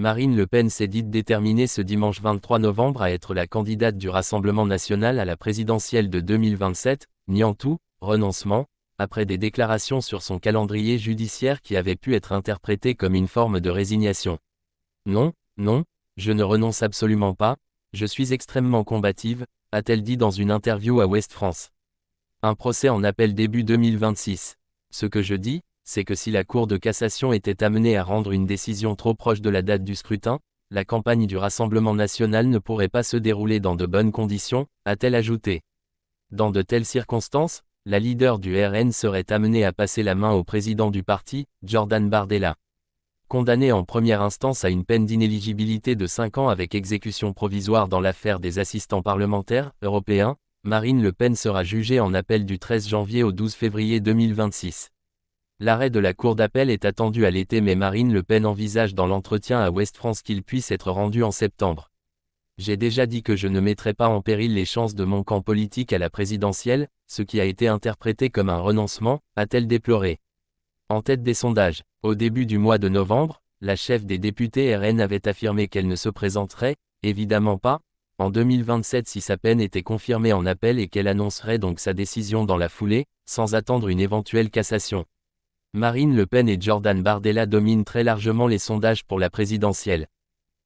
Marine Le Pen s'est dite déterminée ce dimanche 23 novembre à être la candidate du Rassemblement national à la présidentielle de 2027, niant tout, renoncement, après des déclarations sur son calendrier judiciaire qui avaient pu être interprétées comme une forme de résignation. Non, non, je ne renonce absolument pas, je suis extrêmement combative, a-t-elle dit dans une interview à Ouest France. Un procès en appel début 2026. Ce que je dis, c'est que si la Cour de cassation était amenée à rendre une décision trop proche de la date du scrutin, la campagne du Rassemblement national ne pourrait pas se dérouler dans de bonnes conditions, a-t-elle ajouté. Dans de telles circonstances, la leader du RN serait amenée à passer la main au président du parti, Jordan Bardella. Condamnée en première instance à une peine d'inéligibilité de 5 ans avec exécution provisoire dans l'affaire des assistants parlementaires européens, Marine Le Pen sera jugée en appel du 13 janvier au 12 février 2026. L'arrêt de la Cour d'appel est attendu à l'été, mais Marine Le Pen envisage dans l'entretien à Ouest France qu'il puisse être rendu en septembre. J'ai déjà dit que je ne mettrai pas en péril les chances de mon camp politique à la présidentielle, ce qui a été interprété comme un renoncement, a-t-elle déploré. En tête des sondages, au début du mois de novembre, la chef des députés RN avait affirmé qu'elle ne se présenterait, évidemment pas, en 2027 si sa peine était confirmée en appel et qu'elle annoncerait donc sa décision dans la foulée, sans attendre une éventuelle cassation. Marine Le Pen et Jordan Bardella dominent très largement les sondages pour la présidentielle.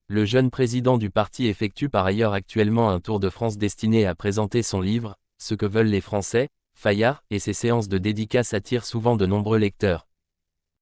Le jeune président du parti effectue par ailleurs actuellement un tour de France destiné à présenter son livre, Ce que veulent les Français, Fayard, et ses séances de dédicaces attirent souvent de nombreux lecteurs.